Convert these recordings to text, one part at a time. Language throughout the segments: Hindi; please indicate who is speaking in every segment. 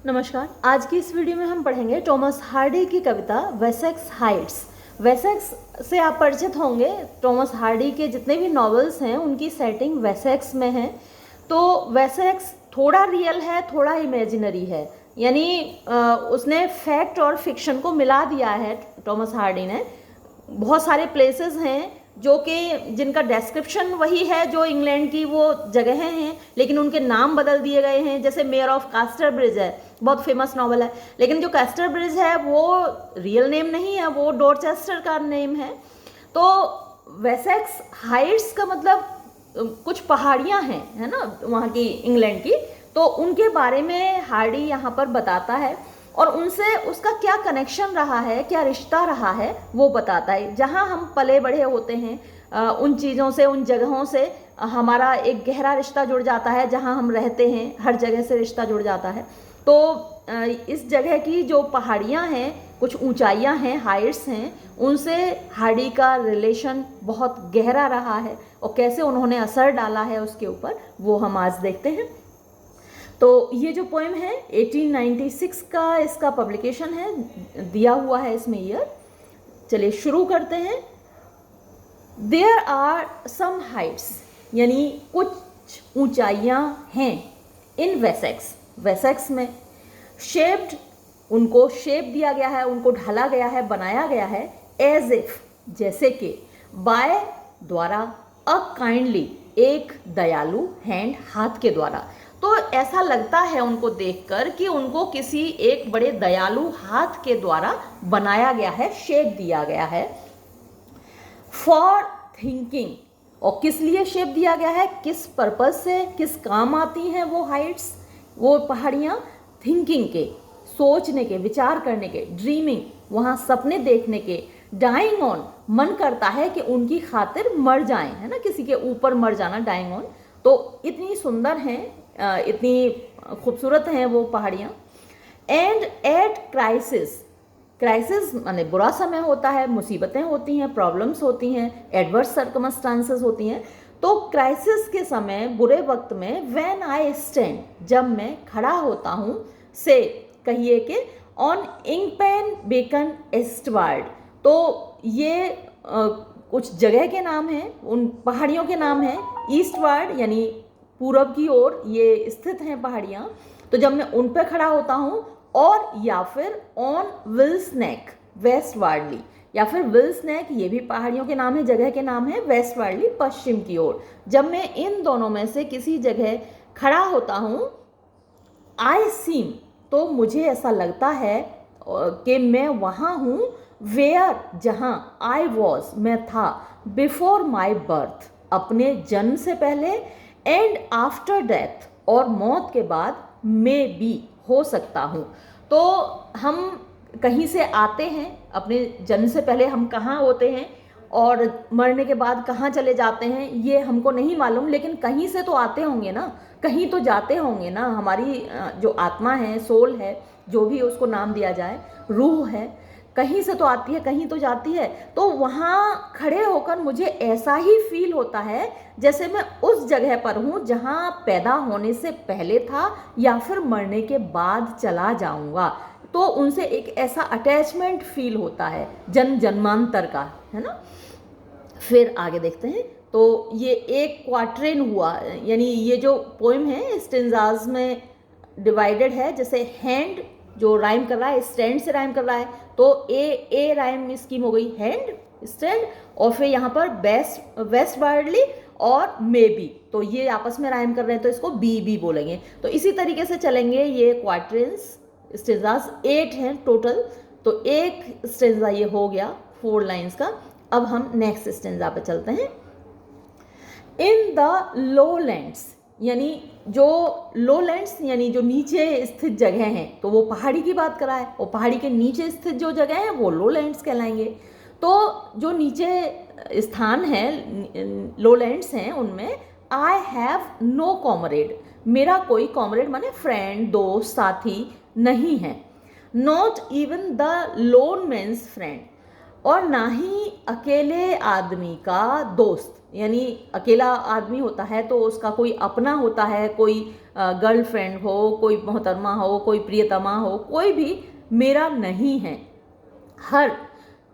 Speaker 1: नमस्कार। आज की इस वीडियो में हम पढ़ेंगे टॉमस हार्डी की कविता वेसेक्स हाइट्स। वेसेक्स से आप परिचित होंगे। टॉमस हार्डी के जितने भी नॉवेल्स हैं उनकी सेटिंग वेसेक्स में है। तो वेसेक्स थोड़ा रियल है, थोड़ा इमेजिनरी है, यानी उसने फैक्ट और फिक्शन को मिला दिया है टॉमस हार्डी ने। बहुत सारे प्लेसेस हैं जो कि जिनका डिस्क्रिप्शन वही है जो इंग्लैंड की वो जगहें हैं, लेकिन उनके नाम बदल दिए गए हैं। जैसे मेयर ऑफ कास्टर ब्रिज है, बहुत फेमस नॉवल है, लेकिन जो कास्टर ब्रिज है वो रियल नेम नहीं है, वो डोरचेस्टर का नेम है। तो वेसेक्स हाइट्स का मतलब कुछ पहाड़ियाँ हैं, है ना, वहाँ की इंग्लैंड की। तो उनके बारे में हार्डी यहाँ पर बताता है और उनसे उसका क्या कनेक्शन रहा है, क्या रिश्ता रहा है, वो बताता है। जहाँ हम पले बढ़े होते हैं उन चीज़ों से, उन जगहों से हमारा एक गहरा रिश्ता जुड़ जाता है। जहाँ हम रहते हैं हर जगह से रिश्ता जुड़ जाता है। तो इस जगह की जो पहाड़ियाँ हैं, कुछ ऊंचाइयाँ हैं, हाइट्स हैं, उनसे हार्डी का रिलेशन बहुत गहरा रहा है और कैसे उन्होंने असर डाला है उसके ऊपर, वो हम आज देखते हैं। तो ये जो पोएम है 1896 का इसका पब्लिकेशन है, दिया हुआ है इसमें ईयर। चलिए शुरू करते हैं। देयर आर सम हाइट्स, यानी कुछ ऊंचाइयां हैं, इन वेसेक्स, वेसेक्स में। शेप्ड, उनको शेप दिया गया है, उनको ढाला गया है, बनाया गया है। एज इफ, जैसे कि। बाय, द्वारा। अ काइंडली, एक दयालु। हैंड, हाथ के द्वारा। तो ऐसा लगता है उनको देखकर कि उनको किसी एक बड़े दयालु हाथ के द्वारा बनाया गया है, शेप दिया गया है। फॉर थिंकिंग, और किस लिए शेप दिया गया है, किस पर्पज से, किस काम आती हैं वो हाइट्स, वो पहाड़ियाँ। थिंकिंग के, सोचने के, विचार करने के। ड्रीमिंग, वहाँ सपने देखने के। डाइंग ऑन, मन करता है कि उनकी खातिर मर जाएं, है ना, किसी के ऊपर मर जाना, डाइंग ऑन। तो इतनी सुंदर हैं, इतनी खूबसूरत हैं वो पहाड़ियाँ। एंड एट क्राइसिस, क्राइसिस माने बुरा समय होता है, मुसीबतें होती हैं, प्रॉब्लम्स होती हैं, एडवर्स सर्कमस्टांसेस होती हैं। तो क्राइसिस के समय, बुरे वक्त में, व्हेन आई स्टैंड, जब मैं खड़ा होता हूँ, से कहिए कि on Ingpen Beacon eastward. तो ये कुछ जगह के नाम हैं, उन पहाड़ियों के नाम हैं। ईस्टवर्ड यानी पूरब की ओर ये स्थित हैं पहाड़ियाँ। तो जब मैं उन पर खड़ा होता हूँ, और या फिर ऑन विल्स नेक, वेस्टवार्डली, या फिर विल्स नेक, ये भी पहाड़ियों के नाम है, जगह के नाम है, वेस्टवार्डली, पश्चिम की ओर। जब मैं इन दोनों में से किसी जगह खड़ा होता हूँ, आई सीम, तो मुझे ऐसा लगता है कि मैं वहाँ हूँ, वेयर, जहाँ, आई वॉज, मैं था, बिफोर माई बर्थ, अपने जन्म से पहले, एंड आफ्टर डेथ, और मौत के बाद, मे बी, हो सकता हूँ। तो हम कहीं से आते हैं, अपने जन्म से पहले हम कहाँ होते हैं और मरने के बाद कहाँ चले जाते हैं ये हमको नहीं मालूम, लेकिन कहीं से तो आते होंगे ना, कहीं तो जाते होंगे ना। हमारी जो आत्मा है, सोल है, जो भी उसको नाम दिया जाए, रूह है, कहीं से तो आती है, कहीं तो जाती है। तो वहाँ खड़े होकर मुझे ऐसा ही फील होता है जैसे मैं उस जगह पर हूँ जहाँ पैदा होने से पहले था या फिर मरने के बाद चला जाऊँगा। तो उनसे एक ऐसा अटैचमेंट फील होता है, जन्म जन्मांतर का, है ना। फिर आगे देखते हैं। तो ये एक क्वार्ट्रेन हुआ, यानी ये जो पोएम है स्टेंजाज में डिवाइडेड है। जैसे हैंड जो राइम कर रहा है, स्टैंड से राइम कर रहा है, तो ए राइम स्कीम हो गई, हैंड, स्टैंड, और फिर यहाँ पर वेस्ट वार्डली और मे बी, तो ये आपस में राइम कर रहे हैं, तो इसको बी बोलेंगे। तो इसी तरीके से चलेंगे ये क्वार्ट्रेन्स। स्टेंजाज 8 हैं टोटल, तो एक स्टेंजा ये हो गया 4 लाइन्स का। अब हम नेक्स्ट स्टेंजा पे चलते हैं। इन द लोलैंड्स, यानी जो लोलैंड्स यानी जो नीचे स्थित जगह हैं, तो वो पहाड़ी की बात करा है, और पहाड़ी के नीचे स्थित जो जगह है वो लोलैंड्स कहलाएंगे। तो जो नीचे स्थान है, लोलैंड्स हैं, उनमें आई हैव नो कॉमरेड, मेरा कोई कॉमरेड माने फ्रेंड, दोस्त, साथी नहीं है। Not even the lone man's friend, और ना ही अकेले आदमी का दोस्त, यानी अकेला आदमी होता है तो उसका कोई अपना होता है, कोई गर्लफ्रेंड हो, कोई मोहतरमा हो, कोई प्रियतमा हो, कोई भी मेरा नहीं है। हर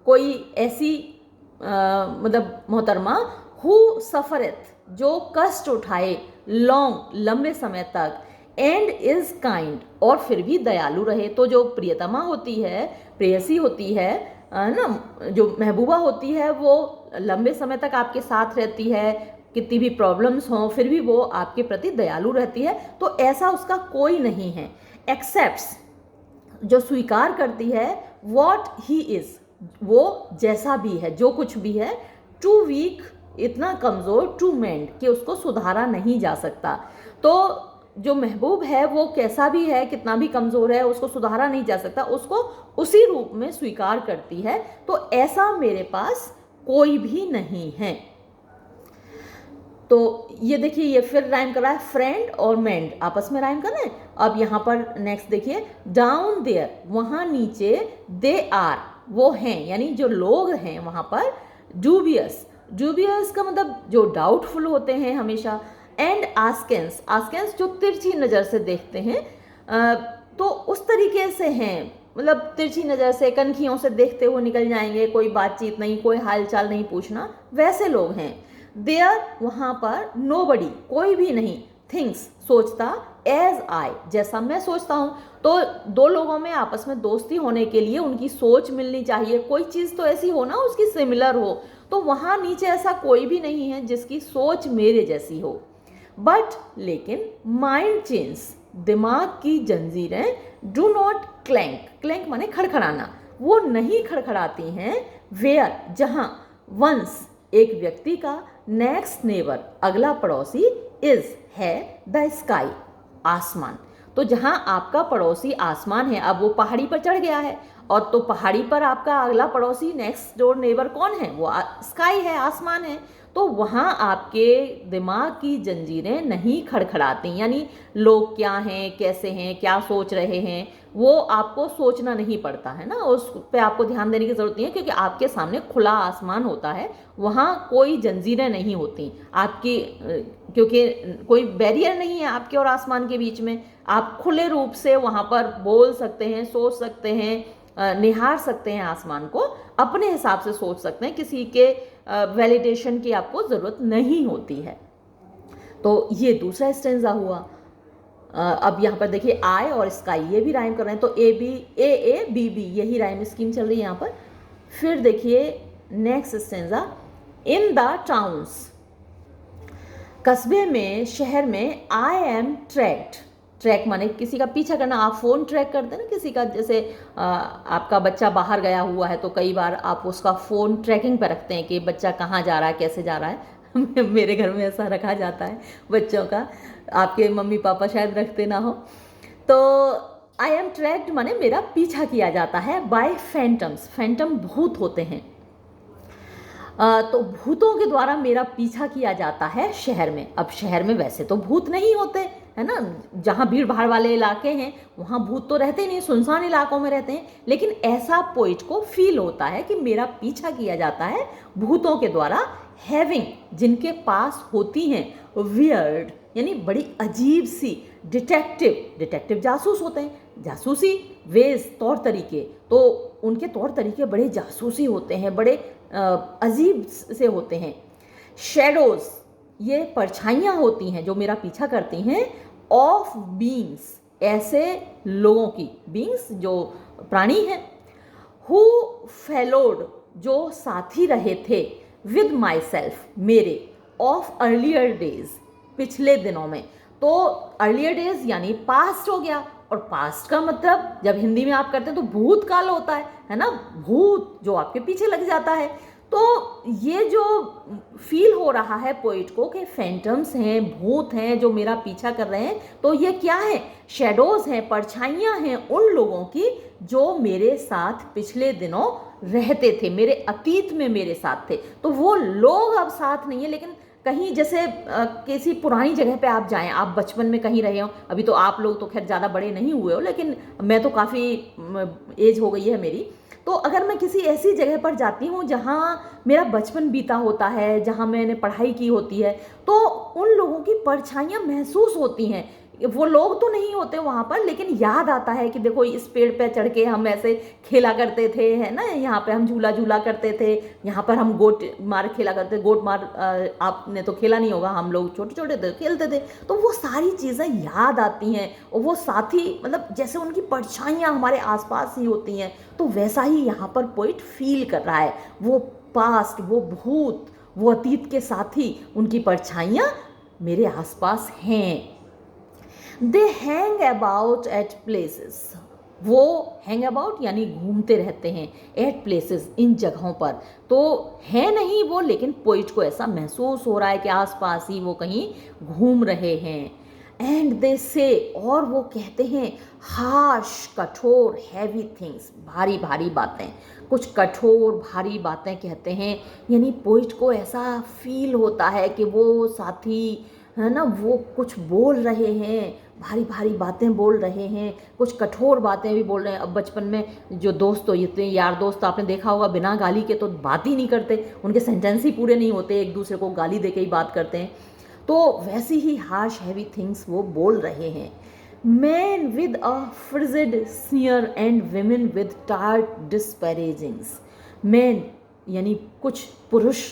Speaker 1: कोई ऐसी मतलब मोहतरमा हु सफरत, जो कष्ट उठाए, लॉन्ग लंबे समय तक, एंड इज काइंड, और फिर भी दयालु रहे। तो जो प्रियतमा होती है, प्रेयसी होती है ना, जो महबूबा होती है, वो लंबे समय तक आपके साथ रहती है, कितनी भी प्रॉब्लम्स हों फिर भी वो आपके प्रति दयालु रहती है। तो ऐसा उसका कोई नहीं है। एक्सेप्ट्स, जो स्वीकार करती है, वॉट ही इज, वो जैसा भी है, जो कुछ भी है, टू वीक, इतना कमज़ोर, टू मेंड, कि उसको सुधारा नहीं जा सकता। तो जो महबूब है वो कैसा भी है, कितना भी कमज़ोर है, उसको सुधारा नहीं जा सकता, उसको उसी रूप में स्वीकार करती है। तो ऐसा मेरे पास कोई भी नहीं है। तो ये देखिए, ये फिर राइम कर रहा है, फ्रेंड और मेंड आपस में राइम कर रहे हैं। अब यहाँ पर नेक्स्ट देखिए, डाउन देयर, वहाँ नीचे, दे आर, वो हैं, यानी जो लोग हैं वहाँ पर, डूबियस, डूबियस का मतलब जो डाउटफुल होते हैं हमेशा, एंड आस्केंस, आस्केंस जो तिरछी नज़र से देखते हैं, तो उस तरीके से हैं, मतलब तिरछी नज़र से, कनखियों से देखते हुए निकल जाएंगे, कोई बातचीत नहीं, कोई हालचाल नहीं पूछना, वैसे लोग हैं। देयर, वहाँ पर, नोबडी, कोई भी नहीं, थिंग्स, सोचता, एज आई, जैसा मैं सोचता हूँ। तो दो लोगों में आपस में दोस्ती होने के लिए उनकी सोच मिलनी चाहिए, कोई चीज़ तो ऐसी हो ना उसकी सिमिलर हो। तो वहाँ नीचे ऐसा कोई भी नहीं है जिसकी सोच मेरे जैसी हो। बट लेकिन, माइंड चेंज, दिमाग की जंजीरें, डू नॉट क्लैंक, क्लैंक माने खड़खड़ाना, वो नहीं खड़खड़ाती हैं, वेयर, जहाँ, वंस, एक व्यक्ति का, नेक्स्ट नेबर, अगला पड़ोसी, इज, है, द स्काई, आसमान। तो जहाँ आपका पड़ोसी आसमान है, अब वो पहाड़ी पर चढ़ गया है, और तो पहाड़ी पर आपका अगला पड़ोसी, नेक्स्ट डोर नेबर कौन है, वो स्काई है, आसमान है। तो वहाँ आपके दिमाग की जंजीरें नहीं खड़खड़ाती, यानी लोग क्या हैं, कैसे हैं, क्या सोच रहे हैं, वो आपको सोचना नहीं पड़ता है ना, उस पे आपको ध्यान देने की ज़रूरत नहीं है, क्योंकि आपके सामने खुला आसमान होता है, वहाँ कोई जंजीरें नहीं होती आपकी, क्योंकि कोई बैरियर नहीं है आपके और आसमान के बीच में। आप खुले रूप से वहाँ पर बोल सकते हैं, सोच सकते हैं, निहार सकते हैं आसमान को, अपने हिसाब से सोच सकते हैं, किसी के वैलिडेशन की आपको ज़रूरत नहीं होती है। तो ये दूसरा स्टेंजा हुआ। अब यहाँ पर देखिए, आई और स्काई, ये भी राइम कर रहे हैं, तो A B, A B B, यही राइम स्कीम चल रही है यहाँ पर। फिर देखिए next stanza, in the towns, कस्बे में, शहर में, आई एम ट्रैक्ड, ट्रैक माने किसी का पीछा करना, आप फ़ोन ट्रैक करते हैं ना किसी का, जैसे आपका बच्चा बाहर गया हुआ है तो कई बार आप उसका फ़ोन ट्रैकिंग पर रखते हैं कि बच्चा कहाँ जा रहा है, कैसे जा रहा है। मेरे घर में ऐसा रखा जाता है बच्चों का, आपके मम्मी पापा शायद रखते ना हो। तो आई एम ट्रैक्ड माने मेरा पीछा किया जाता है, बाय फैंटम्स, फैंटम भूत होते हैं, तो भूतों के द्वारा मेरा पीछा किया जाता है शहर में। अब शहर में वैसे तो भूत नहीं होते है ना, जहाँ भीड़ भाड़ वाले इलाके हैं वहाँ भूत तो रहते नहीं, सुनसान इलाकों में रहते हैं, लेकिन ऐसा पोइट को फील होता है कि मेरा पीछा किया जाता है भूतों के द्वारा, हैविंग, जिनके पास होती हैं, वियर्ड यानी बड़ी अजीब सी, डिटेक्टिव, डिटेक्टिव जासूस होते हैं, जासूसी, वेज, तौर तरीके, तो उनके तौर तरीके बड़े जासूसी होते हैं, बड़े अजीब से होते हैं। शेडोज, ये परछाइयाँ होती हैं जो मेरा पीछा करती हैं, ऑफ बीइंग्स, ऐसे लोगों की, बीइंग्स जो प्राणी हैं, हु फेलोड, जो साथी रहे थे, विद माई सेल्फ, मेरे, ऑफ अर्लियर डेज, पिछले दिनों में। तो अर्लियर डेज यानी पास्ट हो गया, और पास्ट का मतलब जब हिंदी में आप करते हैं तो भूतकाल होता है ना, भूत जो आपके पीछे लग जाता है। तो ये जो फील हो रहा है पोइट को कि फैंटम्स हैं, भूत हैं जो मेरा पीछा कर रहे हैं, तो ये क्या है, शेडोज हैं, परछाइयाँ हैं उन लोगों की जो मेरे साथ पिछले दिनों रहते थे, मेरे अतीत में मेरे साथ थे। तो वो लोग अब साथ नहीं है, लेकिन कहीं जैसे किसी पुरानी जगह पे आप जाएं, आप बचपन में कहीं रहे हो, अभी तो आप लोग तो खैर ज़्यादा बड़े नहीं हुए हो, लेकिन मैं तो काफ़ी एज हो गई है मेरी। तो अगर मैं किसी ऐसी जगह पर जाती हूँ जहाँ मेरा बचपन बीता होता है, जहाँ मैंने पढ़ाई की होती है, तो उन लोगों की परछाइयाँ महसूस होती हैं, वो लोग तो नहीं होते वहाँ पर, लेकिन याद आता है कि देखो इस पेड़ पे चढ़ के हम ऐसे खेला करते थे, है ना, यहाँ पे हम झूला झूला करते थे, यहाँ पर हम गोट मार खेला करते, गोट मार आपने तो खेला नहीं होगा, हम लोग छोटे छोटे थे खेलते थे। तो वो सारी चीज़ें याद आती हैं, और वो साथी मतलब जैसे उनकी परछाइयाँ हमारे आसपास ही होती हैं, तो वैसा ही यहाँ पर पोइट फील कर रहा है। वो पास्ट, वो भूत, वो अतीत के साथी, उनकी परछाइयाँ मेरे आसपास हैं। They hang about at places, वो हैंग अबाउट यानी घूमते रहते हैं, एट प्लेसेस इन जगहों पर। तो है नहीं वो, लेकिन पोइट को ऐसा महसूस हो रहा है कि आसपास ही वो कहीं घूम रहे हैं। एंड दे से, और वो कहते हैं, हार्श, कठोर, हैवी थिंग्स, भारी भारी बातें, कुछ कठोर भारी बातें कहते हैं। यानी पोइट को ऐसा फील होता है कि वो साथी, है ना, वो कुछ बोल रहे हैं, भारी भारी बातें बोल रहे हैं, कुछ कठोर बातें भी बोल रहे हैं। अब बचपन में जो दोस्त हो, इतने यार दोस्त आपने देखा होगा, बिना गाली के तो बात ही नहीं करते, उनके सेंटेंस ही पूरे नहीं होते, एक दूसरे को गाली दे के ही बात करते हैं। तो वैसी ही हार्श हैवी थिंग्स वो बोल रहे हैं। Man with a frigid sneer and women with tart disparagings. Man यानी कुछ पुरुष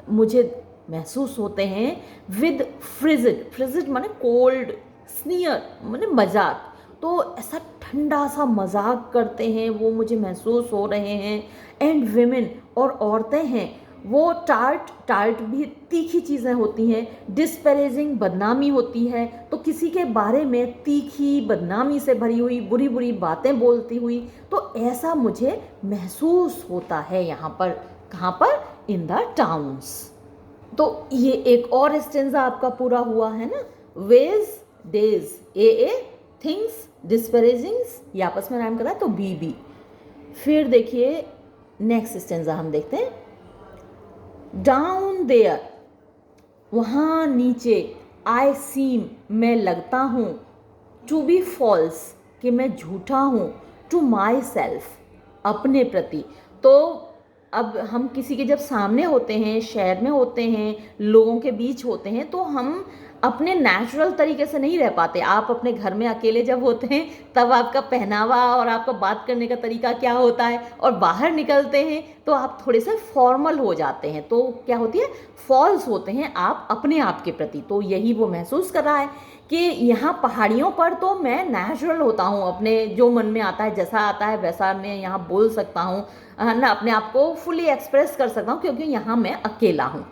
Speaker 1: मुझे महसूस होते हैं विद फ्रिजिड, फ्रिजिड माने कोल्ड, स्नीयर माने मजाक, तो ऐसा ठंडा सा मजाक करते हैं वो मुझे महसूस हो रहे हैं। एंड विमेन, और औरतें हैं वो टार्ट, टार्ट भी तीखी चीज़ें होती हैं, डिस्पैरेजिंग बदनामी होती है, तो किसी के बारे में तीखी बदनामी से भरी हुई बुरी बुरी बातें बोलती हुई, तो ऐसा मुझे महसूस होता है यहाँ पर। कहाँ पर? इन द टाउन्स। तो ये एक और स्टेंजा आपका पूरा हुआ है ना, वेज, डेज, ए, थिंग्स, डिस्पैरेजिंग्स, ये आपस में राइम कर रहा है तो बी। फिर देखिए नेक्स्ट स्टेंजा हम देखते हैं। डाउन देयर, वहाँ नीचे, आई सीम, मैं लगता हूँ, टू बी फॉल्स, कि मैं झूठा हूँ, टू माई सेल्फ, अपने प्रति। तो अब हम किसी के जब सामने होते हैं, शहर में होते हैं, लोगों के बीच होते हैं, तो हम अपने नेचुरल तरीके से नहीं रह पाते। आप अपने घर में अकेले जब होते हैं तब आपका पहनावा और आपका बात करने का तरीका क्या होता है, और बाहर निकलते हैं तो आप थोड़े से फॉर्मल हो जाते हैं, तो क्या होती है, फॉल्स होते हैं आप अपने आप के प्रति। तो यही वो महसूस कर रहा है कि यहाँ पहाड़ियों पर तो मैं नेचुरल होता हूँ, अपने जो मन में आता है, जैसा आता है वैसा मैं यहाँ बोल सकता हूँ, है ना, अपने आप को फुली एक्सप्रेस कर सकता हूँ, क्योंकि यहाँ मैं अकेला हूँ।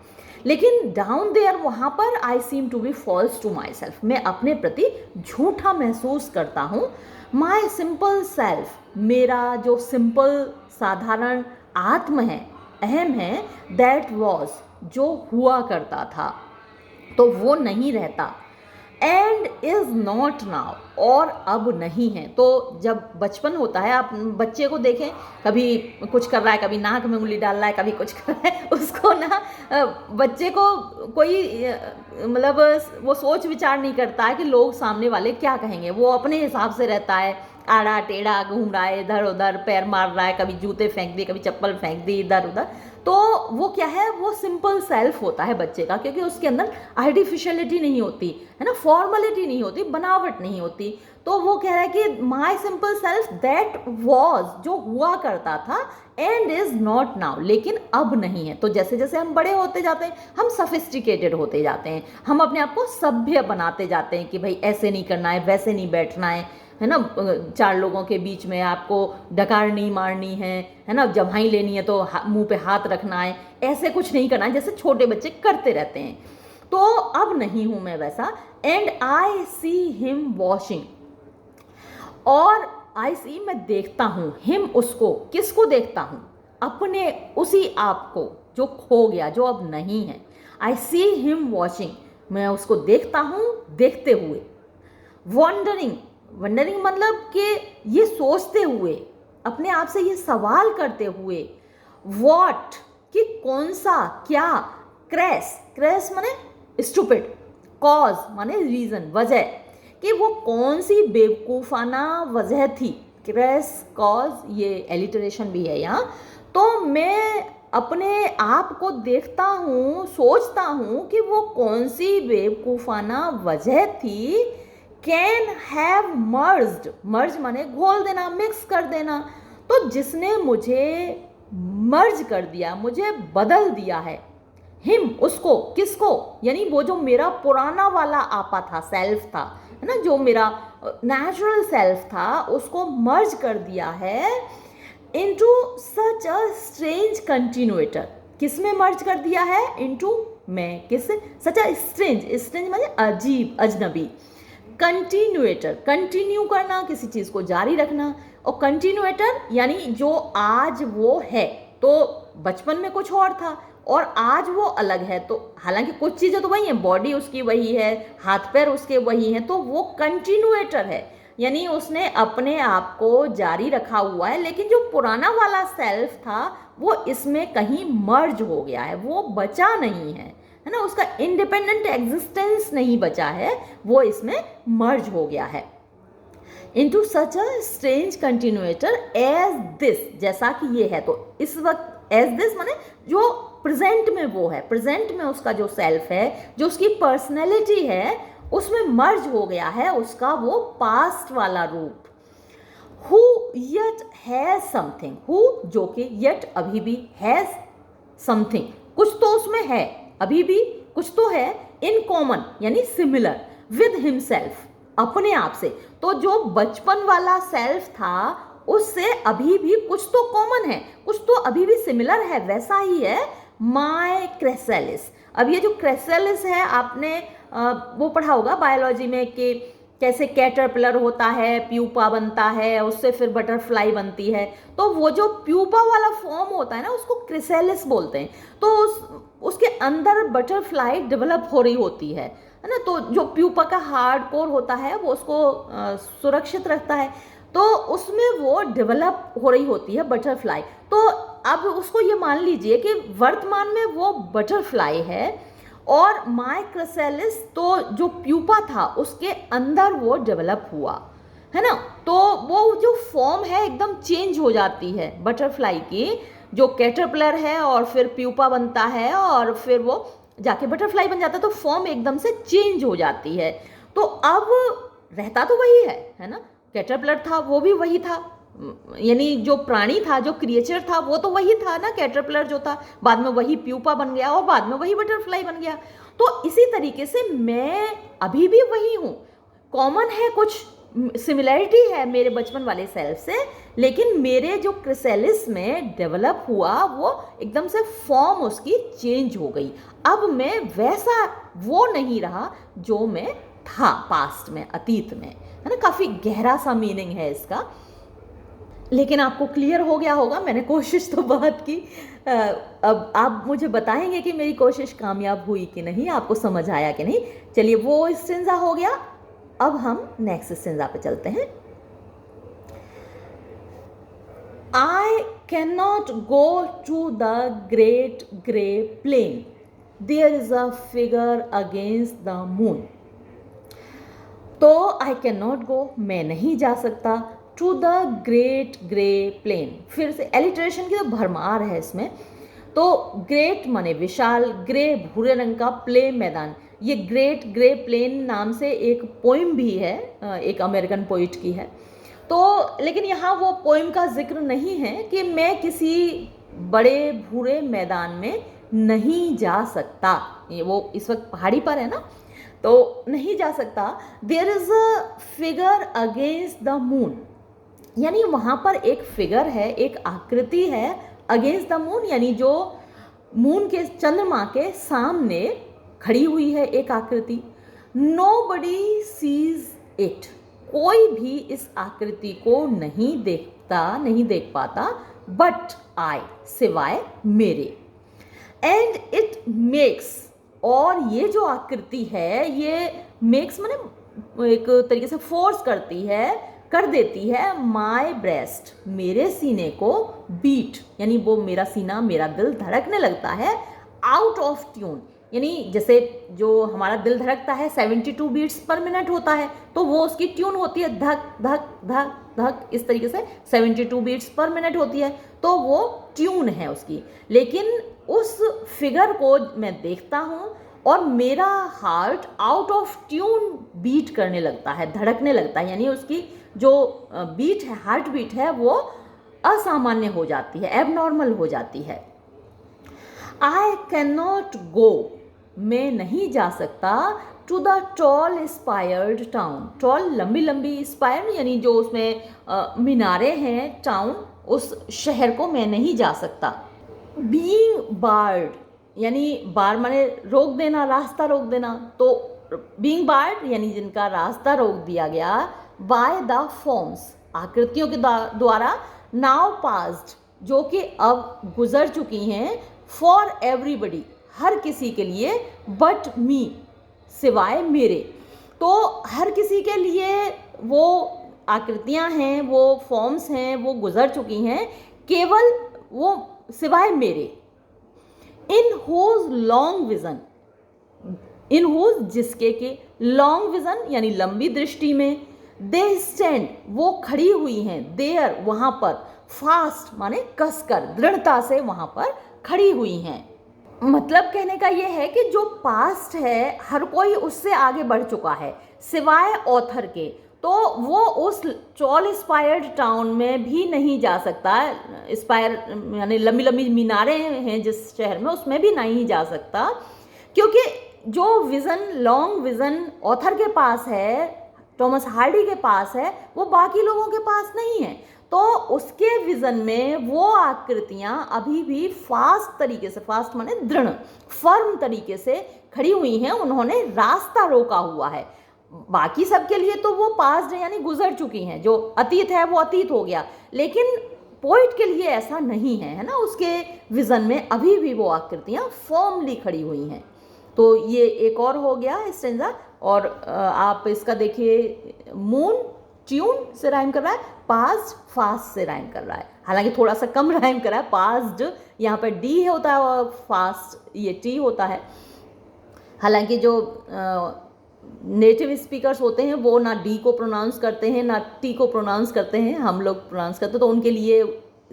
Speaker 1: लेकिन डाउन देयर, वहाँ पर, I seem to be false to myself, मैं अपने प्रति झूठा महसूस करता हूँ। माई सिंपल सेल्फ, मेरा जो सिंपल साधारण आत्म है, अहम है, दैट वॉज, जो हुआ करता था, तो वो नहीं रहता। एंड इज़ नॉट नाउ, और अब नहीं है। तो जब बचपन होता है, आप बच्चे को देखें, कभी कुछ कर रहा है, कभी नाक में उंगली डाल रहा है, कभी कुछ कर रहा है, उसको ना बच्चे को कोई मतलब वो सोच विचार नहीं करता है कि लोग सामने वाले क्या कहेंगे, वो अपने हिसाब से रहता है, आड़ा टेढ़ा घूम रहा है, इधर उधर पैर मार रहा है, कभी जूते फेंक दिए, कभी चप्पल फेंक दी इधर उधर। तो वो क्या है, वो सिंपल सेल्फ होता है बच्चे का, क्योंकि उसके अंदर आर्टिफिशियलिटी नहीं होती है ना, फॉर्मलिटी नहीं होती, बनावट नहीं होती। तो वो कह रहा है कि my simple self that was, जो हुआ करता था, एंड इज नॉट नाउ, लेकिन अब नहीं है। तो जैसे जैसे हम बड़े होते जाते हैं, हम सफिस्टिकेटेड होते जाते हैं, हम अपने आप को सभ्य बनाते जाते हैं कि भाई ऐसे नहीं करना है, वैसे नहीं बैठना है ना, चार लोगों के बीच में आपको डकार नहीं मारनी है ना, जम्हाई लेनी है तो मुंह पे हाथ रखना है, ऐसे कुछ नहीं करना है जैसे छोटे बच्चे करते रहते हैं। तो अब नहीं हूं मैं वैसा। And I see him washing, और आई सी, मैं देखता हूं, हिम, उसको, किसको देखता हूं, अपने उसी आप को जो खो गया, जो अब नहीं है। आई सी हिम वॉशिंग, मैं उसको देखता हूं, देखते हुए। वॉन्डरिंग, वंडरिंग मतलब कि ये सोचते हुए, अपने आप से ये सवाल करते हुए। वॉट, कि कौन सा, क्या। क्रैस, क्रैस माने स्टूपिड, कॉज माने रीजन, वजह, कि वो कौन सी बेवकूफ़ाना वजह थी। क्रैस, कॉज, ये एलिटरेशन भी है यहाँ। तो मैं अपने आप को देखता हूँ, सोचता हूँ कि वो कौन सी बेवकूफ़ाना वजह थी कैन हैव मर्ज्ड, मर्ज माने घोल देना, मिक्स कर देना। तो जिसने मुझे मर्ज कर दिया, मुझे बदल दिया है, हिम उसको, किसको, यानी वो जो मेरा पुराना वाला आपा था, सेल्फ था, है ना, जो मेरा नेचुरल सेल्फ था, उसको मर्ज कर दिया है इनटू सच अ स्ट्रेंज कंटिन्यूएटर। किस में मर्ज कर दिया है? इनटू में, किस, सच अ स्ट्रेंज, स्ट्रेंज माने अजीब, अजनबी, कंटिन्यूएटर, कंटिन्यू करना, किसी चीज को जारी रखना, और कंटिन्यूएटर यानी जो आज वो है, तो बचपन में कुछ और था और आज वो अलग है, तो हालांकि कुछ चीज़ें तो वही हैं, बॉडी उसकी वही है, हाथ पैर उसके वही हैं, तो वो कंटिन्यूएटर है, यानी उसने अपने आप को जारी रखा हुआ है, लेकिन जो पुराना वाला सेल्फ था वो इसमें कहीं मर्ज हो गया है, वो बचा नहीं है, है ना, उसका इंडिपेंडेंट एग्जिस्टेंस नहीं बचा है, वो इसमें मर्ज हो गया है। Into such a strange continuator as this, जैसा कि ये है, तो इस वक्त एज दिस माने जो प्रेजेंट में वो है, प्रेजेंट में उसका जो सेल्फ है, जो उसकी पर्सनैलिटी है, उसमें मर्ज हो गया है उसका वो पास्ट वाला रूप। Who yet has something, who जो कि यट अभी भी, हैज समथिंग कुछ तो उसमें है, अभी भी कुछ तो है, इन कॉमन यानी सिमिलर, विद हिमसेल्फ अपने आप से, तो जो बचपन वाला सेल्फ था उससे अभी भी कुछ तो कॉमन है, कुछ तो अभी भी सिमिलर है, वैसा ही है माय क्रेसेलिस। अब ये जो क्रेसेलिस है, आपने वो पढ़ा होगा बायोलॉजी में कि कैसे कैटरपिलर होता है, प्यूपा बनता है, उससे फिर बटरफ्लाई बनती है, तो वो जो प्यूपा वाला फॉर्म होता है ना, उसको क्रिसेलिस बोलते हैं। तो उसके अंदर बटरफ्लाई डेवलप हो रही होती है ना, तो जो प्यूपा का हार्ड कोर होता है वो उसको सुरक्षित रखता है, तो उसमें वो डेवलप हो रही होती है बटरफ्लाई। तो अब उसको ये मान लीजिए कि वर्तमान में वो बटरफ्लाई है और माय क्रिसेलिस तो जो प्यूपा था उसके अंदर वो डेवलप हुआ है ना, तो वो जो फॉर्म है एकदम चेंज हो जाती है बटरफ्लाई की, जो कैटरपिलर है और फिर प्यूपा बनता है और फिर वो जाके बटरफ्लाई बन जाता है, तो फॉर्म एकदम से चेंज हो जाती है। तो अब रहता तो वही है ना, कैटरपिलर था वो भी वही था, यानी जो प्राणी था, जो क्रिएचर था वो तो वही था ना, कैटरपिलर जो था, बाद में वही प्यूपा बन गया और बाद में वही बटरफ्लाई बन गया। तो इसी तरीके से मैं अभी भी वही हूँ, कॉमन है, कुछ सिमिलैरिटी है मेरे बचपन वाले सेल्फ से, लेकिन मेरे जो क्रिसेलिस में डेवलप हुआ वो एकदम से फॉर्म उसकी चेंज हो गई। अब मैं वैसा वो नहीं रहा जो मैं था पास्ट में, अतीत में, है ना। काफ़ी गहरा सा मीनिंग है इसका, लेकिन आपको क्लियर हो गया होगा, मैंने कोशिश तो बहुत की। अब आप मुझे बताएंगे कि मेरी कोशिश कामयाब हुई कि नहीं, आपको समझ आया कि नहीं। चलिए, वो स्टेंजा हो गया, अब हम नेक्स्ट स्टेंजा पे चलते हैं। I cannot go to the great grey plain. There is a figure against the moon. तो I cannot go, मैं नहीं जा सकता, to the great grey plain. फिर से एलिट्रेशन की तो भरमार है इसमें। तो ग्रेट माने विशाल, ग्रे भूरे रंग का, प्ले मैदान। ये ग्रेट ग्रे प्लेन नाम से एक पोइम भी है, एक अमेरिकन पोइट की है। तो लेकिन यहाँ वो पोइम का जिक्र नहीं है कि मैं किसी बड़े भूरे मैदान में नहीं जा सकता, ये वो इस वक्त पहाड़ी पर है ना, तो नहीं जा सकता। There is a figure against the moon, यानी वहाँ पर एक फिगर है, एक आकृति है, अगेंस्ट द मून यानी जो मून के, चंद्रमा के सामने खड़ी हुई है एक आकृति। नोबडी सीज इट, कोई भी इस आकृति को नहीं देखता, नहीं देख पाता, बट आई, सिवाय मेरे। एंड इट मेक्स, और ये जो आकृति है ये मेक्स माने एक तरीके से फोर्स करती है, कर देती है माय ब्रेस्ट, मेरे सीने को बीट, यानी वो मेरा सीना, मेरा दिल धड़कने लगता है आउट ऑफ ट्यून, यानी जैसे जो हमारा दिल धड़कता है 72 बीट्स पर मिनट होता है, तो वो उसकी ट्यून होती है धक धक धक धक, इस तरीके से 72 बीट्स पर मिनट होती है, तो वो ट्यून है उसकी। लेकिन उस फिगर को मैं देखता हूँ और मेरा heart out of tune beat करने लगता है, धड़कने लगता है, यानी उसकी जो बीट है, हार्ट बीट है, वो असामान्य हो जाती है, एबनॉर्मल हो जाती है। आई कैन नॉट गो, मैं नहीं जा सकता, to the tall spired town, tall लंबी लंबी, स्पायर यानी जो उसमें मीनारे हैं, टाउन उस शहर को मैं नहीं जा सकता। बीइंग बार्ड, यानी बार माने रोक देना, रास्ता रोक देना, तो बीइंग बार्ड यानी जिनका रास्ता रोक दिया गया, बाय द फॉर्म्स, आकृतियों के द्वारा, नाउ पास्ड, जो कि अब गुजर चुकी हैं, फॉर एवरीबडी, हर किसी के लिए, बट मी, सिवाय मेरे। तो हर किसी के लिए वो आकृतियां हैं, वो फॉर्म्स हैं, वो गुजर चुकी हैं, केवल वो सिवाय मेरे। In whose long vision, in whose जिसके के, लॉन्ग विजन यानी लंबी दृष्टि में, दे स्टैंड वो खड़ी हुई हैं, देयर वहां पर, फास्ट माने कसकर, दृढ़ता से वहां पर खड़ी हुई हैं। मतलब कहने का ये है कि जो पास्ट है हर कोई उससे आगे बढ़ चुका है सिवाय ऑथर के, तो वो उस टॉल स्पायर्ड टाउन में भी नहीं जा सकता। स्पायर यानी लंबी लंबी मीनारें हैं जिस शहर में, उसमें भी नहीं जा सकता, क्योंकि जो विज़न, लॉन्ग विज़न ऑथर के पास है, टॉमस हार्डी के पास है, वो बाकी लोगों के पास नहीं है। तो उसके विज़न में वो आकृतियाँ अभी भी फास्ट तरीके से, फास्ट माने दृढ़, फर्म तरीके से खड़ी हुई हैं, उन्होंने रास्ता रोका हुआ है। बाकी सबके लिए तो वो पास्ट है, यानी गुजर चुकी हैं, जो अतीत है वो अतीत हो गया, लेकिन पोइट के लिए ऐसा नहीं है, है ना, उसके विज़न में अभी भी वो आकृतियाँ फर्मली खड़ी हुई हैं। तो ये एक और हो गया स्टेंजा। और आप इसका देखिए, मून ट्यून से राइम कर रहा है, पास्ट फास्ट से राइम कर रहा है, हालांकि थोड़ा सा कम राइम कर रहा है, पास्ट यहाँ पर डी होता है और फास्ट ये टी होता है। हालांकि जो नेटिव स्पीकर्स होते हैं वो ना डी को प्रोनाउंस करते हैं ना टी को प्रोनाउंस करते हैं, हम लोग प्रोनाउंस करते हैं, तो उनके लिए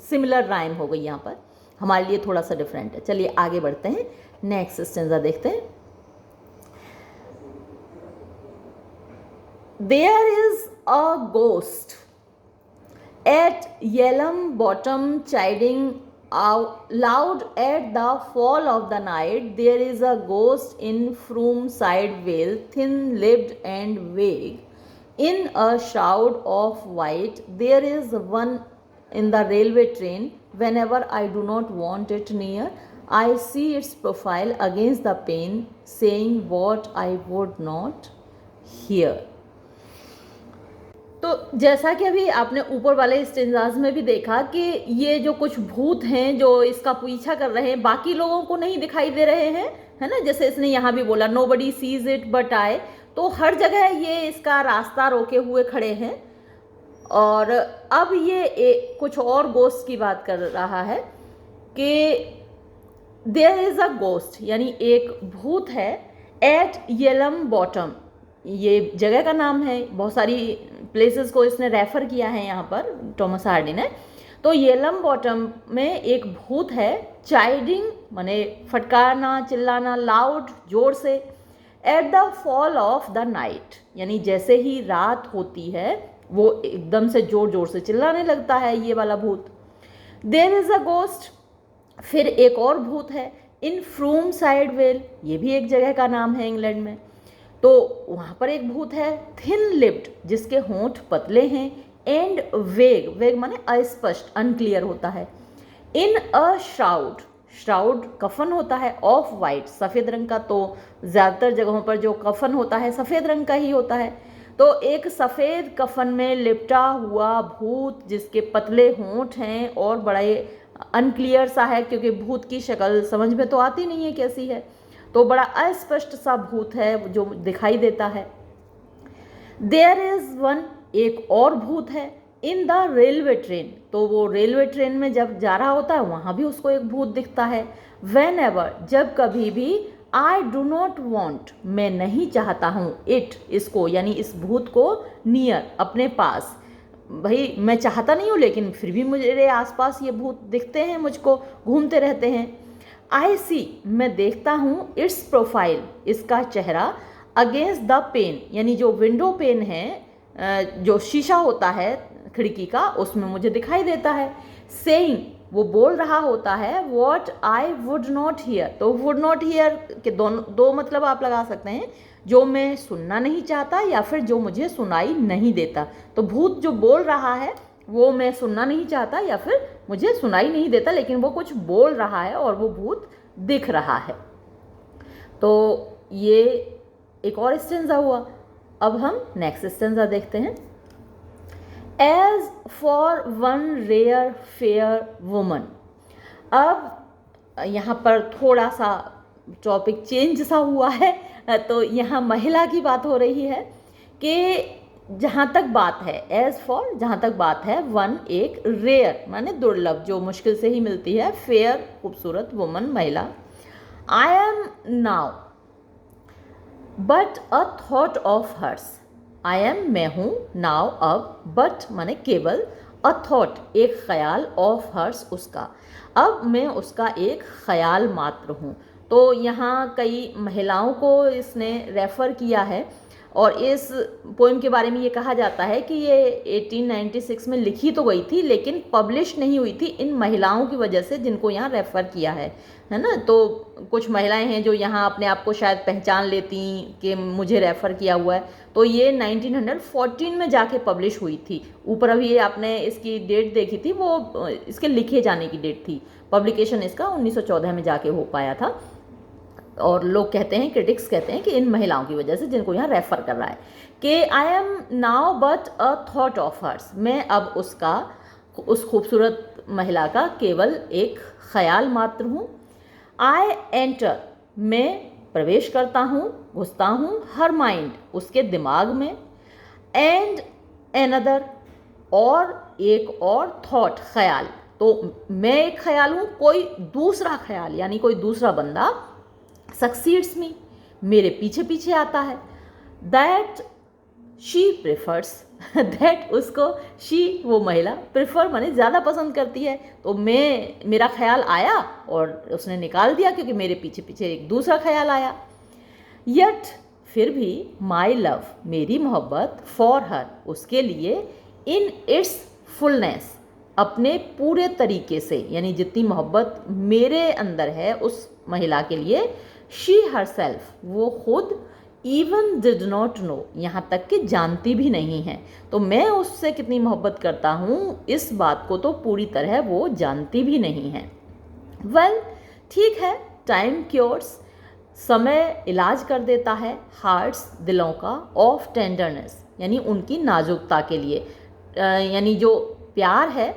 Speaker 1: सिमिलर राइम हो गई, यहाँ पर हमारे लिए थोड़ा सा डिफरेंट है। चलिए आगे बढ़ते हैं, नेक्स्ट स्टेंजा देखते हैं। There is a ghost at Yell'ham Bottom chiding out loud at the fall of the night. There is a ghost in Froomside Vale, thin-lipped and vague, in a shroud of white. There is one in the railway train. Whenever I do not want it near, I see its profile against the pane, saying what I would not hear. तो जैसा कि अभी आपने ऊपर वाले स्टेंजाज में भी देखा कि ये जो कुछ भूत हैं जो इसका पीछा कर रहे हैं, बाकी लोगों को नहीं दिखाई दे रहे हैं, है ना, जैसे इसने यहाँ भी बोला nobody sees it but I, तो हर जगह ये इसका रास्ता रोके हुए खड़े हैं। और अब ये कुछ और गोस्ट की बात कर रहा है कि देयर इज़ अ गोस्ट, यानी एक भूत है, एट येलम बॉटम, ये जगह का नाम है, बहुत सारी प्लेसेस को इसने रेफर किया है यहाँ पर टॉमस हार्डी ने। तो येलम बॉटम में एक भूत है, चाइडिंग माने फटकारना, चिल्लाना, लाउड जोर से, at the fall of the night, यानी जैसे ही रात होती है वो एकदम से जोर जोर से चिल्लाने लगता है ये वाला भूत। देयर इज़ अ गोस्ट, फिर एक और भूत है, इन फ्रूमसाइड वेल, ये भी एक जगह का नाम है इंग्लैंड में, तो वहाँ पर एक भूत है, थिन लिप्ड, जिसके होंठ पतले हैं, एंड वेग, वेग माने अस्पष्ट, अनक्लियर होता है, इन अ श्राउड, श्राउड कफन होता है, ऑफ वाइट, सफ़ेद रंग का, तो ज़्यादातर जगहों पर जो कफन होता है सफ़ेद रंग का ही होता है। तो एक सफ़ेद कफन में लिपटा हुआ भूत जिसके पतले होंठ हैं और बड़े अनक्लियर सा है, क्योंकि भूत की शक्ल समझ में तो आती नहीं है कैसी है, तो बड़ा अस्पष्ट सा भूत है जो दिखाई देता है। देयर इज़ वन, एक और भूत है, इन द रेलवे ट्रेन, तो वो रेलवे ट्रेन में जब जा रहा होता है वहाँ भी उसको एक भूत दिखता है। वेन एवर, जब कभी भी, आई डू नॉट वॉन्ट, मैं नहीं चाहता हूँ, इट, इसको, यानी इस भूत को, नियर, अपने पास, भाई मैं चाहता नहीं हूँ लेकिन फिर भी मेरे आसपास ये भूत दिखते हैं, मुझको घूमते रहते हैं। आई सी, मैं देखता हूँ, इट्स प्रोफाइल, इसका चेहरा, अगेंस्ट द पेन, यानी जो विंडो पेन है, जो शीशा होता है खिड़की का, उसमें मुझे दिखाई देता है। सेइंग, वो बोल रहा होता है, what I would not here. तो वुड नॉट हियर के दो मतलब आप लगा सकते हैं, जो मैं सुनना नहीं चाहता या फिर जो मुझे सुनाई नहीं देता। तो भूत जो बोल रहा है वो मैं सुनना नहीं चाहता या फिर मुझे सुनाई नहीं देता, लेकिन वो कुछ बोल रहा है और वो भूत दिख रहा है। तो ये एक और स्टेंजा हुआ। अब हम नेक्स्ट स्टेंजा देखते हैं। As for one rare fair woman. अब यहाँ पर थोड़ा सा टॉपिक चेंज सा हुआ है, तो यहाँ महिला की बात हो रही है कि जहाँ तक बात है, एज फॉर जहाँ तक बात है, वन एक, रेयर माने दुर्लभ, जो मुश्किल से ही मिलती है, फेयर खूबसूरत, वुमन महिला। I am now but a thought of hers. I am मैं हूँ, नाउ अब, बट माने केवल, अ थॉट एक ख्याल, ऑफ हर्स उसका, अब मैं उसका एक ख्याल मात्र हूँ। तो यहाँ कई महिलाओं को इसने रेफ़र किया है और इस पोइम के बारे में ये कहा जाता है कि ये 1896 में लिखी तो गई थी लेकिन पब्लिश नहीं हुई थी इन महिलाओं की वजह से जिनको यहाँ रेफ़र किया है ना। तो कुछ महिलाएं हैं जो यहाँ अपने आप को शायद पहचान लेती कि मुझे रेफ़र किया हुआ है। तो ये 1914 में जाके पब्लिश हुई थी। ऊपर अभी आपने इसकी डेट देखी थी, वो इसके लिखे जाने की डेट थी। पब्लिकेशन इसका 1914 में जाके हो पाया था। और लोग कहते हैं, क्रिटिक्स कहते हैं कि इन महिलाओं की वजह से जिनको यहाँ रेफ़र कर रहा है कि I am now but a thought of hers, मैं अब उसका, उस खूबसूरत महिला का केवल एक ख्याल मात्र हूँ। आई एंटर, मैं प्रवेश करता हूँ, घुसता हूँ, हर माइंड, उसके दिमाग में, एंड एनदर, और एक और, थॉट ख्याल। तो मैं एक ख्याल हूँ, कोई दूसरा ख्याल यानी कोई दूसरा बंदा सक्सीड्स मी, मेरे पीछे पीछे आता है। दैट शी प्रेफर्स, दैट उसको, शी वो महिला, प्रेफर माने ज़्यादा पसंद करती है। तो मेरा ख्याल आया और उसने निकाल दिया क्योंकि मेरे पीछे पीछे एक दूसरा ख्याल आया। यट, फिर भी, माई लव, मेरी मोहब्बत, फॉर हर, उसके लिए, इन इट्स फुलनेस, अपने पूरे तरीके से, यानी जितनी मोहब्बत मेरे अंदर है उस महिला के लिए, शी हर सेल्फ, वो खुद, इवन डिड नॉट नो, यहाँ तक कि जानती भी नहीं है। तो मैं उससे कितनी मोहब्बत करता हूँ इस बात को तो पूरी तरह वो जानती भी नहीं है। वेल, ठीक है, टाइम क्योर्स, समय इलाज कर देता है, हार्ट्स, दिलों का, ऑफ टेंडरनेस, यानी उनकी नाजुकता के लिए। यानी जो प्यार है,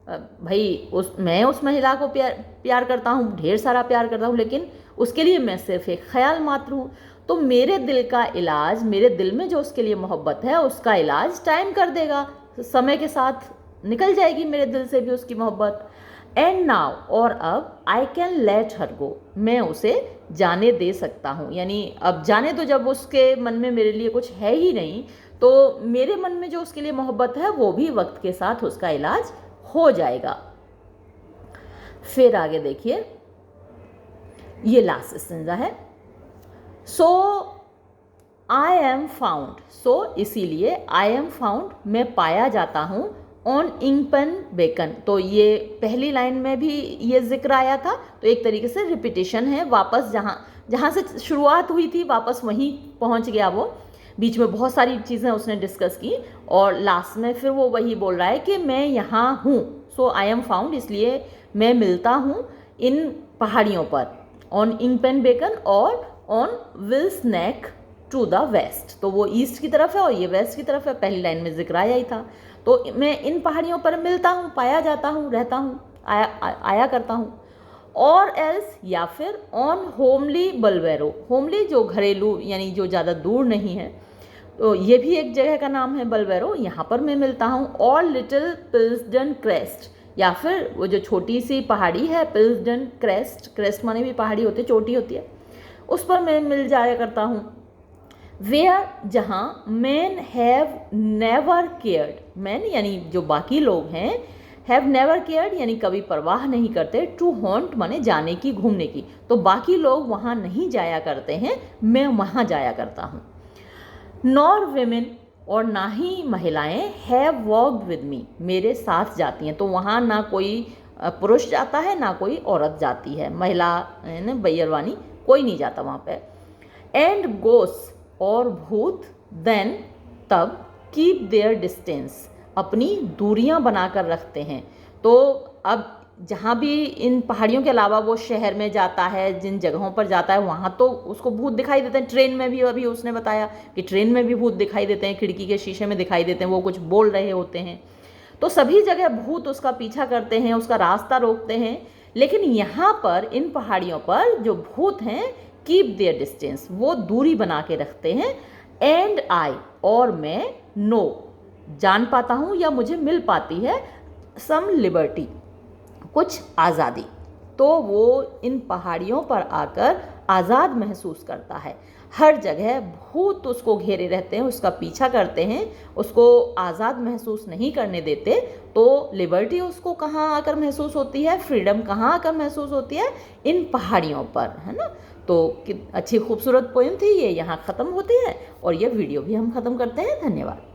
Speaker 1: भाई मैं उस महिला को प्यार करता हूँ, ढेर सारा प्यार करता हूँ, लेकिन उसके लिए मैं सिर्फ एक ख्याल मात्र हूँ। तो मेरे दिल का इलाज, मेरे दिल में जो उसके लिए मोहब्बत है उसका इलाज टाइम कर देगा, समय के साथ निकल जाएगी मेरे दिल से भी उसकी मोहब्बत। एंड नाउ, और अब, आई कैन लेट हर गो, मैं उसे जाने दे सकता हूँ। यानी अब जाने तो, जब उसके मन में मेरे लिए कुछ है ही नहीं, तो मेरे मन में जो उसके लिए मोहब्बत है वो भी वक्त के साथ उसका इलाज हो जाएगा। फिर आगे देखिए, ये लास्ट स्टेंजा है। सो आई एम फाउंड, सो इसीलिए, आई एम फाउंड, मैं पाया जाता हूँ, ऑन इंक पेन बेकन। तो ये पहली लाइन में भी ये जिक्र आया था, तो एक तरीके से रिपीटिशन है, वापस जहाँ से शुरुआत हुई थी वापस वहीं पहुँच गया वो। बीच में बहुत सारी चीज़ें उसने डिस्कस की और लास्ट में फिर वो वही बोल रहा है कि मैं यहाँ हूँ। सो आई एम फाउंड, इसलिए मैं मिलता हूँ इन पहाड़ियों पर, ऑन इंक पेन बेकन और on Wills Neck to the west. तो वो ईस्ट की तरफ है और ये वेस्ट की तरफ है, पहली लाइन में जिक्र आया ही था। तो मैं इन पहाड़ियों पर मिलता हूँ, पाया जाता हूँ, रहता हूँ, आया करता हूँ। और एल्स, या फिर, ऑन होमली बल्वेरो, होमली जो घरेलू यानी जो ज़्यादा दूर नहीं है, तो ये भी एक जगह का नाम है बल्वेरो, यहाँ पर मैं मिलता हूँ। और लिटिल पिल्सडन क्रेस्ट, या फिर वो जो छोटी सी पहाड़ी है पिल्सडन क्रेस्ट, क्रेस्ट माने भी पहाड़ी होती है, चोटी होती है, उस पर मैं मिल जाया करता हूँ। वेयर, जहाँ, men have never cared, men यानी जो बाकी लोग हैं, हैव नेवर केयर्ड यानी कभी परवाह नहीं करते, टू हॉन्ट माने जाने की, घूमने की, तो बाकी लोग वहाँ नहीं जाया करते हैं, मैं वहाँ जाया करता हूँ। नॉर वेमेन और ना ही महिलाएं हैव वॉक्ड विद मी मेरे साथ जाती हैं, तो वहाँ ना कोई पुरुष जाता है ना कोई औरत जाती है, महिला है ना बैरवानी कोई नहीं जाता वहाँ पे। एंड गोस और भूत देन तब कीप देयर डिस्टेंस अपनी दूरियां बनाकर रखते हैं। तो अब जहाँ भी इन पहाड़ियों के अलावा वो शहर में जाता है, जिन जगहों पर जाता है वहाँ तो उसको भूत दिखाई देते हैं। ट्रेन में भी अभी उसने बताया कि ट्रेन में भी भूत दिखाई देते हैं, खिड़की के शीशे में दिखाई देते हैं, वो कुछ बोल रहे होते हैं। तो सभी जगह भूत उसका पीछा करते हैं, उसका रास्ता रोकते हैं। लेकिन यहाँ पर इन पहाड़ियों पर जो भूत हैं कीप देयर डिस्टेंस वो दूरी बना के रखते हैं। एंड आई और मैं नो जान पाता हूँ या मुझे मिल पाती है सम लिबर्टी कुछ आज़ादी, तो वो इन पहाड़ियों पर आकर आज़ाद महसूस करता है। हर जगह भूत उसको घेरे रहते हैं, उसका पीछा करते हैं, उसको आज़ाद महसूस नहीं करने देते। तो लिबर्टी उसको कहाँ आकर महसूस होती है, फ्रीडम कहाँ आकर महसूस होती है, इन पहाड़ियों पर, है ना। तो अच्छी खूबसूरत पोएम थी ये, यहाँ ख़त्म होती है और ये वीडियो भी हम ख़त्म करते हैं। धन्यवाद।